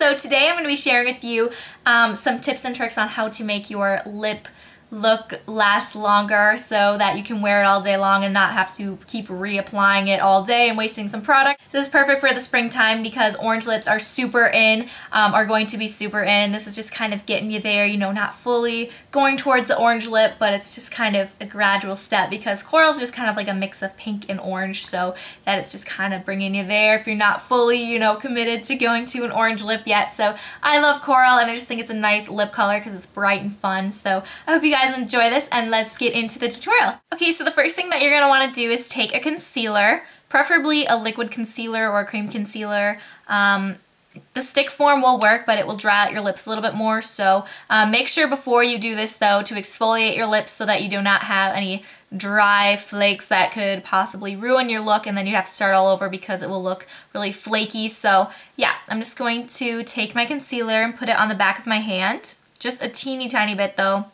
So today I'm going to be sharing with you some tips and tricks on how to make your lip look last longer so that you can wear it all day long and not have to keep reapplying it all day and wasting some product. This is perfect for the springtime because orange lips are super in, are going to be super in. This is just kind of getting you there, you know, not fully going towards the orange lip, but it's just kind of a gradual step because coral is just kind of like a mix of pink and orange, so that it's just kind of bringing you there if you're not fully, you know, committed to going to an orange lip yet. So I love coral and I just think it's a nice lip color because it's bright and fun. So I hope you guys enjoy this and let's get into the tutorial. Okay, so the first thing that you're going to want to do is take a concealer, preferably a liquid concealer or a cream concealer. The stick form will work, but it will dry out your lips a little bit more, so make sure before you do this though to exfoliate your lips so that you do not have any dry flakes that could possibly ruin your look and then you have to start all over because it will look really flaky. So yeah, I'm just going to take my concealer and put it on the back of my hand, just a teeny tiny bit though.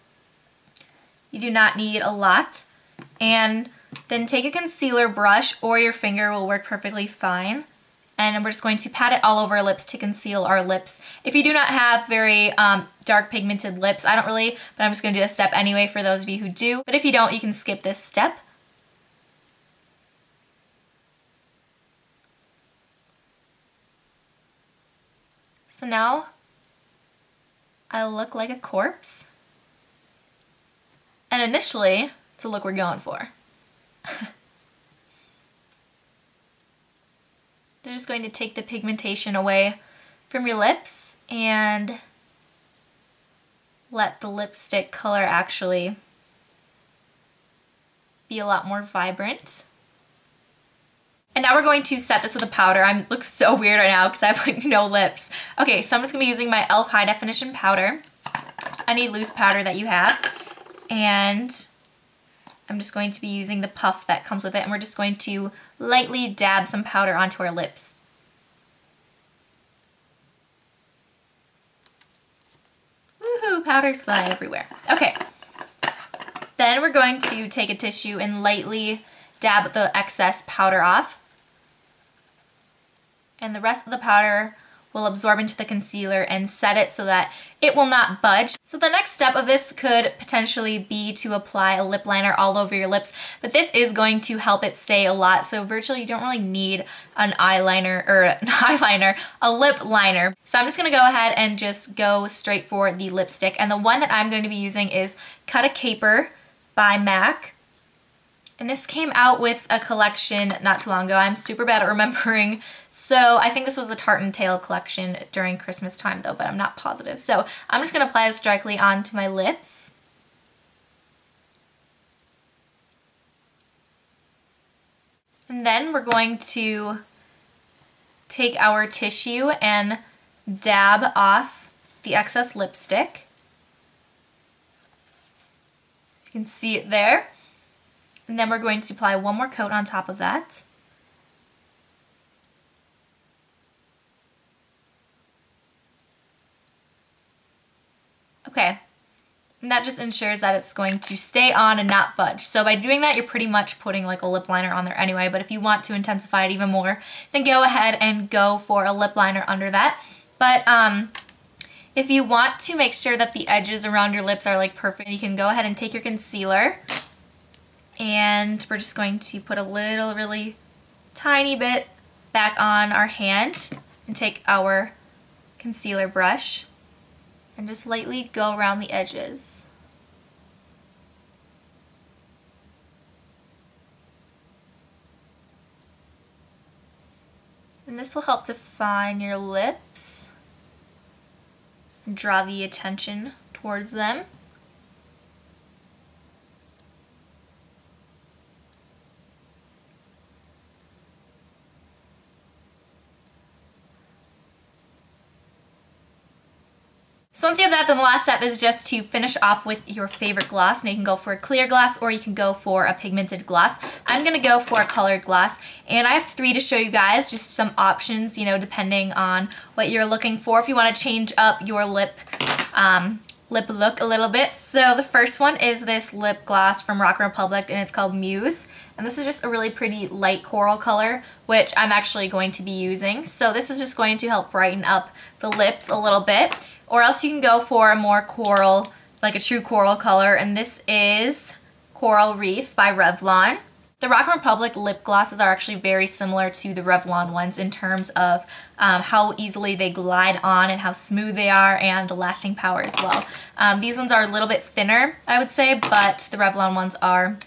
You do not need a lot. And then take a concealer brush or your finger will work perfectly fine. And we're just going to pat it all over our lips to conceal our lips. If you do not have very dark pigmented lips, I don't really, but I'm just going to do this step anyway for those of you who do. But if you don't, you can skip this step. So now I look like a corpse. And initially, it's the look we're going for. They're just going to take the pigmentation away from your lips and let the lipstick color actually be a lot more vibrant. And now we're going to set this with a powder. I look so weird right now because I have like no lips. Okay, so I'm just going to be using my E.L.F. high definition powder. Any loose powder that you have. And I'm just going to be using the puff that comes with it, and we're just going to lightly dab some powder onto our lips. Woohoo, powders fly everywhere. Okay, then we're going to take a tissue and lightly dab the excess powder off. And the rest of the powder will absorb into the concealer and set it so that it will not budge. So the next step of this could potentially be to apply a lip liner all over your lips, but this is going to help it stay a lot, so virtually you don't really need an eyeliner, or a lip liner. So I'm just gonna go ahead and just go straight for the lipstick, and the one that I'm going to be using is Cut a Caper by MAC. And this came out with a collection not too long ago. I'm super bad at remembering. So I think this was the Tartan Tale collection during Christmas time though, but I'm not positive. So I'm just going to apply this directly onto my lips. And then we're going to take our tissue and dab off the excess lipstick. As you can see it there. And then we're going to apply one more coat on top of that. Okay, and that just ensures that it's going to stay on and not budge. So by doing that, you're pretty much putting like a lip liner on there anyway, but if you want to intensify it even more, then go ahead and go for a lip liner under that. But if you want to make sure that the edges around your lips are like perfect, you can go ahead and take your concealer and we're just going to put a little, really tiny bit back on our hand and take our concealer brush and just lightly go around the edges. And this will help define your lips and draw the attention towards them. So once you have that, then the last step is just to finish off with your favorite gloss. Now you can go for a clear gloss or you can go for a pigmented gloss. I'm going to go for a colored gloss, and I have 3 to show you guys, just some options, you know, depending on what you're looking for. If you want to change up your lip lip look a little bit. So the first one is this lip gloss from Rock & Republic, and it's called Muse. And this is just a really pretty light coral color, which I'm actually going to be using. So this is just going to help brighten up the lips a little bit. Or else you can go for a more coral, like a true coral color, and this is Coral Reef by Revlon. The Rock & Republic lip glosses are actually very similar to the Revlon ones in terms of how easily they glide on and how smooth they are, and the lasting power as well. These ones are a little bit thinner, I would say, but the Revlon ones are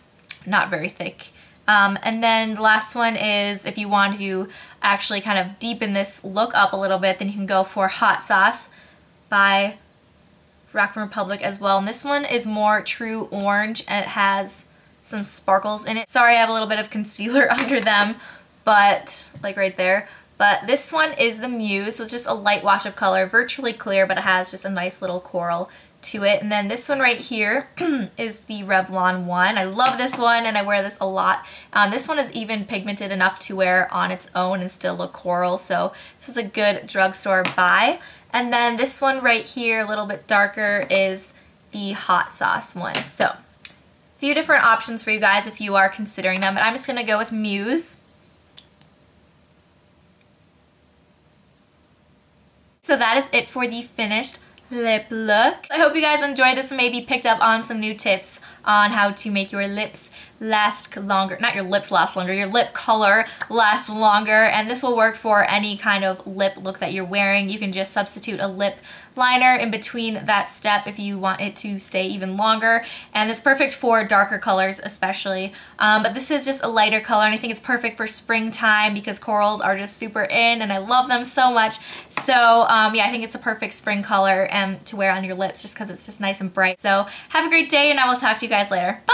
not very thick. And then the last one is, if you want to actually kind of deepen this look up a little bit, then you can go for Hot Sauce by Rock & Republic as well. And this one is more true orange, and it has some sparkles in it. Sorry, I have a little bit of concealer under them, but like right there. But this one is the Muse, so it's just a light wash of color, virtually clear, but it has just a nice little coral to it. And then this one right here is the Revlon one. I love this one, and I wear this a lot. This one is even pigmented enough to wear on its own and still look coral, so this is a good drugstore buy. And then this one right here, a little bit darker, is the Hot Sauce one. So few different options for you guys if you are considering them, but I'm just going to go with Muse. So that is it for the finished lip look. I hope you guys enjoyed this and maybe picked up on some new tips on how to make your lips last longer. Not your lips last longer, your lip color last longer. And this will work for any kind of lip look that you're wearing. You can just substitute a lip liner in between that step if you want it to stay even longer. And it's perfect for darker colors especially. But this is just a lighter color, and I think it's perfect for springtime because corals are just super in and I love them so much. So yeah, I think it's a perfect spring color to wear on your lips just because it's just nice and bright. So have a great day, and I will talk to you guys later. Bye!